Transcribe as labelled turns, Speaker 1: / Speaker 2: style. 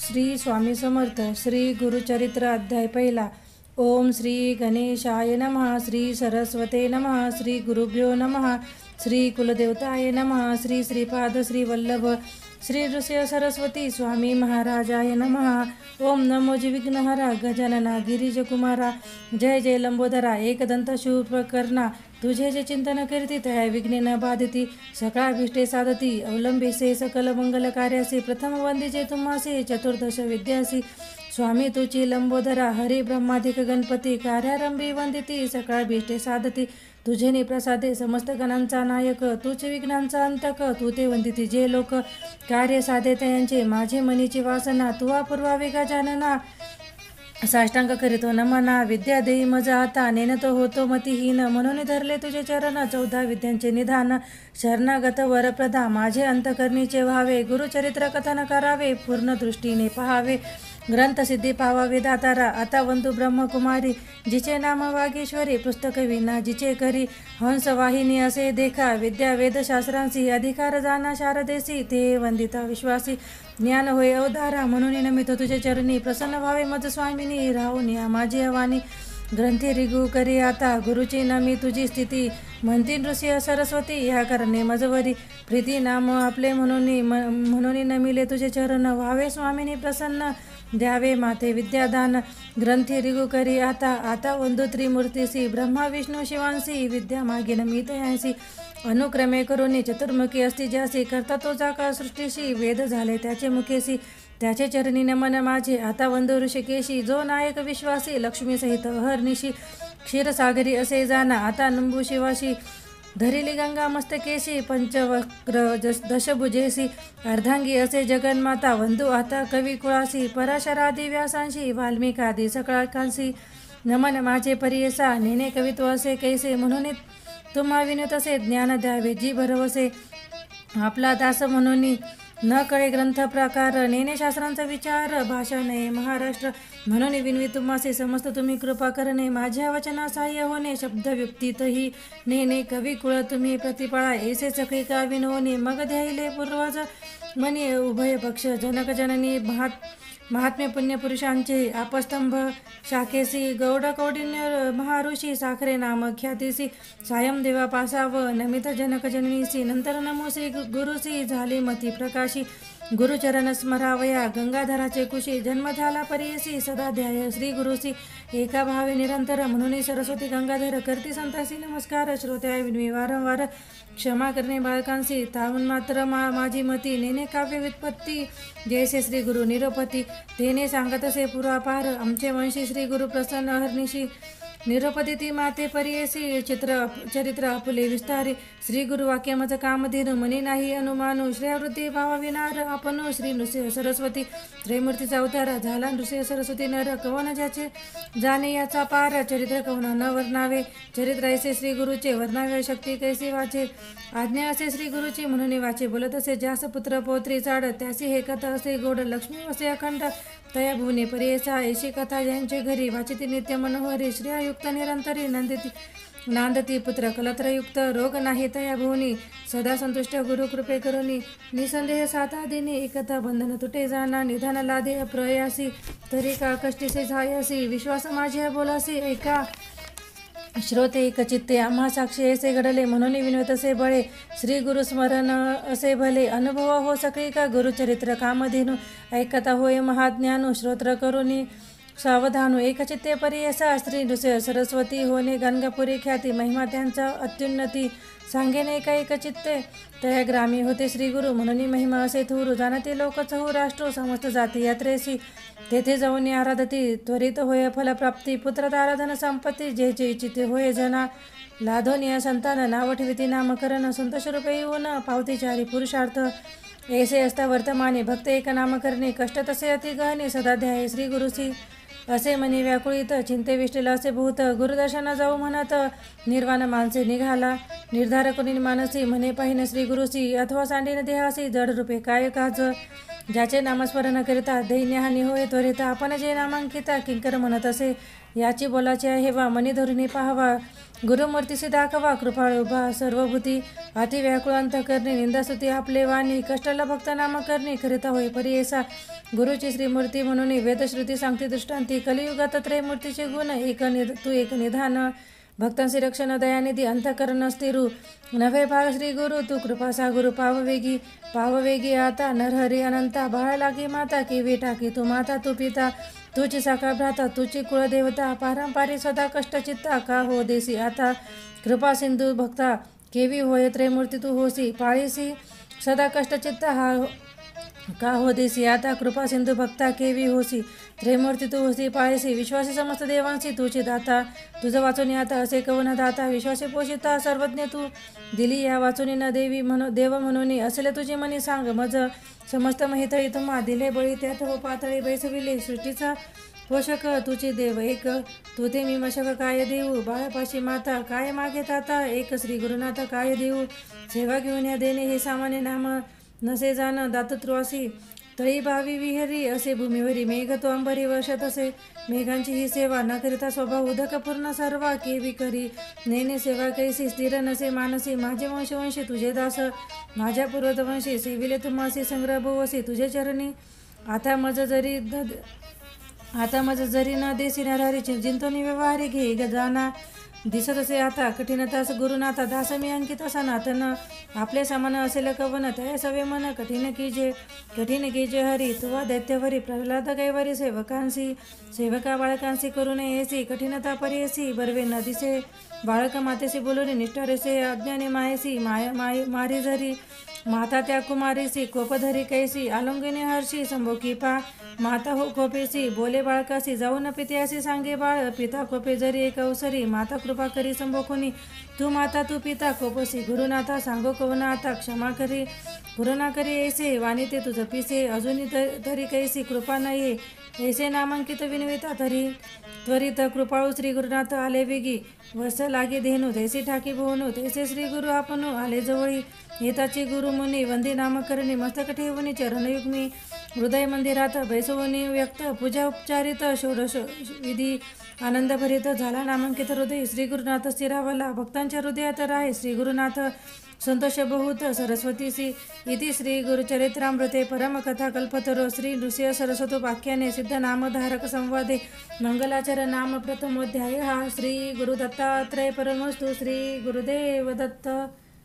Speaker 1: श्री स्वामी समर्थ. श्री गुरुचरित्र अध्याय पहिला. ओम श्री गणेशाय नमः. श्री सरस्वते नमः. श्री गुरुभ्यो नमः. श्री कुलदेवताय नमः. श्री श्रीपाद श्री वल्लभ श्री नृसिंह सरस्वती स्वामी महाराजाय नमः. ओम नमो विघ्नहरा गजानना गिरिजकुमारा. जय जय लंबोदरा एकदंत शूर्पकर्णा. तुझे जे चिंतन करती त्या विघ्ने न बाधिती. सकाळभिष्टे साधती अवलंबीसे सकल मंगल कार्यासी. प्रथम वंदिजे तुम्हासी चतुर्दश विद्यासी. स्वामी तुची लंबोदरा हरी ब्रह्माधिक गणपती. कार्यारंभी वंदिती सकाळभिष्टे साधती. तुझे प्रसादे समस्त गणांचा नायक. तूच विघ्नांचा अंतक. तू ते वंदिती जे लोक कार्य साधे त्यांचे. माझे मनीची वासना तुवा पुरवावे गजानना. साष्टांग करीतो नमना. विद्या देई मज आता. नेनतो होतो मतिहीन. म्हणून धरले तुझे चरण. 14 विद्यांचे निधान. शरणागत वरप्रदा. माझे अंतकरणीचे व्हावे. गुरुचरित्र कथन करावे. पूर्ण दृष्टीने पहावे. ग्रंथ सिद्धी पावावे दातारा. आता वंदू ब्रह्मकुमारी. जिचे नाम वागीश्वरी. पुस्तक विना जिचे करी. हंस वाहिनी असे देखा. विद्या वेदशास्त्रांसी. अधिकार जाना शारदेसी. ते वंदिता विश्वासी. ज्ञान होय अवधारा. म्हणून नमितो तुझे चरणी. प्रसन्न व्हावे मज स्वामिनी. राहून या माझी अवानी. ग्रंथी रिगू करी आता. गुरुची नमी तुझी स्थिती. म्हणती नृसिंह सरस्वती. ह्या करणे मजवरी. प्रीती नाम आपले म्हणून नमिले तुझे चरण. व्हावे स्वामिनी प्रसन्न. द्यावे माते विद्यादान. ग्रंथी रिगू करी आता. आता वंदू त्रिमूर्तीसी. ब्रह्मा विष्णू शिवांसी. विद्या मागे नमित यांसी. अनुक्रमे करुणी चतुर्मुखी असती ज्यासी. करता तो जाका सृष्टीशी. वेद झाले त्याचे मुखेसी. त्याचे चरणी नमन माझे. आता वंदू ऋषिकेशी. जो नायक विश्वासी. लक्ष्मी सहित अहर्निशी. क्षीरसागरी असे जाना. आता नंबू शिवाशी. धरिली गंगा मस्तकेशी. पंचवक्र दशभुजेसी. अर्धांगी असे जगन्माता. वंदू आता कवी कुळासी. पराशरादी व्यासांशी. वाल्मिकादी सकळांकांशी. नमन माझे परियसा. नेने कवित्व असे कैसे. म्हणून तुम्हा विनत असे. ज्ञान द्यावे जी भरवसे. आपला दास म्हणून न कळे ग्रंथ प्रकार. नेने शास्त्रांचा विचार. भाषा नये महाराष्ट्र. म्हणून विनवी तुम्हासे. समस्त तुम्ही कृपा करणे. माझ्या वचना सहाय्य होणे. शब्दव्युक्तीतही नेने कवी कुळ तुम्ही प्रतिपाळा. ऐसे सखी का विनवणे. मग द्यायले पूर्वज मनी. उभय पक्ष जनक जननी. महात्म्य पुण्यपुरुषांचे. आपस्तंभ शाखेसी. गौड कौडिन्य महाऋषी. साखरे नाम ख्यातीसी. सायम देवा पासाव. नमित जनक जननीसी. नंतर नमो श्री गुरुसी. झाली मती प्रकाशी. गुरुचरण स्मरावया. गंगाधराचे कुशी. जन्म झाला परियसी. सदा ध्याय श्री गुरुसी. एका भावे निरंतर. म्हणून सरस्वती गंगाधर. करती संतासी नमस्कार. श्रोत्या विनवी वारंवार. क्षमा करणे बालकांसी. तावून मात्र माझी मती. नेने काव्य व्युत्पत्ती. जैसे श्री गुरु निरोपती. तेने सांगत असे पुरापार. आमचे वंशी श्री गुरु प्रसन्न अहर्निशी. निरोपती ती माते परियसी. चरित्र आपुले विस्तारी. श्री गुरु वाक्य मज कामधेनु. मनी नाही अनुमानू. श्रेयवृत्ती भावा विनार. आपण श्री नृसिंह सरस्वती. त्रैमूर्तीचा अवतार. झाला नृसिंह सरस्वती नर. कवन ज्याचे जाणे याचा पार. चरित्र कवना न वर्णावे. चरित्र ऐसे श्री गुरुचे. वर्णावे शक्ती कैसी वाचे. आज्ञा असे श्री गुरुची. म्हणून वाचे. बोलत असे ज्यास पुत्र पौत्री चाड. त्यासी हे कथा असे गोड. लक्ष्मी वसे अखंड. तया भुवने परियसा. ऐशी कथा यांचे घरी. वाचिती नित्य मनोहरी. श्रेययुक्त निरंतरी. नांदती पुत्र कलत्रयुक्त. रोग नाही तया भुवनी. सदा संतुष्ट गुरु कृपे करुणी. निसंदेह साता दिनी. एकता बंधन तुटे जाना. निधान लादे प्रयासी. तरी का कष्टीसे झायासी. विश्वास माझे बोलासी. ऐका श्रोते एकचित्ते. आम्हा साक्षी ऐसे घडले. म्हणून विनवत असे बळे. श्री गुरु स्मरण असे भले. अनुभव हो सगळी का. गुरुचरित्र कामधेनु. ऐकता होय महाज्ञानू. श्रोत्र करुणी सावधानू. एकचित्ते परियसा. श्री नृसिंह सरस्वती होणे गणगापुरी ख्याती. महिमा त्यांचा अत्युन्नती. सांगेने एका एकचित्ते. तया ग्रामी होते श्री गुरु. म्हणून महिमा असे थोरू. जाणते लोक चहू राष्ट्र. समस्त जाती यात्रेसी. तेथे जाऊन आराधती. त्वरित होय फलप्राप्ती. पुत्रात आराधन संपत्ती. जे जे इच्छिते होय जना. लाधोनिया संतान. नाव ठेविती नामकरण. संतोष रूपे येऊन पावती चारी पुरुषार्थ. ऐसे असता वर्तमाने. भक्त एक नाम करणे. कष्ट तसे अति गहने. सदा ध्याय श्री गुरुसी. असे मनी व्याकुळित चिंतेविष्टीला असे भूत गुरुदर्शना जाऊ म्हणत निर्वाण माणसे निघाला निर्धार कोणी मानसी म्हणे पाहिन श्री गुरुसी अथवा सांडीन देहासी जड रूपे काय काज ज्याचे नामस्मरण करिता दैन्यहानी होय त्वरिता आपण जे नामांकिता किंकर म्हणत असे याची बोलाचे आहे वा मनी धरुणी पाहावा गुरुमूर्तीसी दाखवा कृपाळ उभा सर्वभूती अति व्याकुळांत करणे निंदास्तुती आपले वाणी कष्टाला भक्त नाम करणे करिता होय परियेसा गुरुची श्रीमूर्ती म्हणून वेदश्रुती सांगते दृष्टांती कलियुगात त्रयमूर्तीचे गुण तू एक निधान भक्तांचे रक्षण दयानिधी अंतकरण स्थिरू नव्हे भाग श्री गुरु तू कृपा सागुरु पाववेगी आता नरहरी अनंता बाळा लागी माता केवी टाकी तू माता तू पिता तुझी साकार भ्राता तुझी कुळदेवता पारंपारिक सदा कष्टचित्ता का हो देसी आता कृपा सिंधू भक्ता केवी होय त्रयमूर्ती तू होसी पाळीसी सदा कष्टचित्ता हा का हो देसी आता कृपा सिंधू भक्ता केवी होसी त्रयमूर्ती तू होसी पाळीसी विश्वासी समस्त देवांशी तुझी दाता तुझं वाचून आता असे कवन दाता विश्वासी पोषिता सर्वज्ञ तू दिली या वाचूनी न देवी देव म्हणून असेल तुझी मनी सांग मज समस्त महितळी तुम्हा दिले बळी त्यात हो पातळी बैसविले सृष्टीचा पोषक तुझे देव एक तू ते मी मशक काय देऊ बाळपाशी माता काय मागेत आता एक श्री गुरुनाथ काय देऊ सेवा घेऊन या देणे हे सामान्य नाम नसे जाण दातत्वासी तळी भावी विहरी असे भूमीवरी मेघ तो अंबरी वर्षत असे मेघांची ही सेवा न करिता स्वभाव उदक पूर्ण सर्वा केवी करी नेने सेवा कैसी स्थिर नसे मानसी माझे वंशवंशी तुझे दास माझ्या पूर्वतवंशी सेविले तुम्हासी संग्रह भोवसी तुझे चरणी आता मज जरी न देसी नरहरी जिंतोनी व्यवहारी घे जाना दिसत असे आता कठीणतास गुरुनाथा दास मी अंकित असा नाथन आपले समान असेल कवन त्या सवे मन कठीण कीजे हरी तुवा दैत्यवरी प्रल्हाद कैवारी सेवका बाळकांसी करू नये येसी कठीणता परियसी बर्वे न दिसे बाळक मातेसी बोलून निष्ठारेसे अज्ञानी मायेसी मारी झरी माता त्या कुमारीसी कोपधरी कैसी आलोंगिनी हर्षी संभोकी पा माता हो कोपेसी बोले बाळकासी जाऊन पित्यासी सांगे बाळ पिता कोपे जरी एक अवसरी माता कृपा करी संभोकुनी तू माता तू पिता कोपसी गुरुनाथा सांगो कवना आता क्षमा करी गुरुना करी ऐसे वाणी ते तुझ पिसे अजूनही तरी कैसी कृपा नाही ऐसे नामांकित विनविता तरी त्वरित कृपाळू श्री गुरुनाथ आले वेगी वस लागे धेनू तैसी ठाकी भोवनू तैसे श्री गुरु आपणू आले जवळी येताची गुरु मुनी वंदी नामकरणी मस्तक ठेवणी चरणयुग्मी हृदय मंदिरात बैसवणी व्यक्त पूजा उपचारित षोडश विधी आनंदभरित झाला नामांकित हृदय श्री गुरुनाथ स्थिरावला भक्तांच्या हृदयात राहे श्री गुरुनाथ संतोष बहुत सरस्वतीसी इति श्री गुरुचरित्रामृते परमकथा कल्पतरो श्री नृसिंह सरस्वतोपाख्याने सिद्ध नामधारक संवादे मंगलाचर नाम प्रथमोध्याय श्री गुरुदत्तात्रय परमस्तु श्री गुरुदेव दत्त।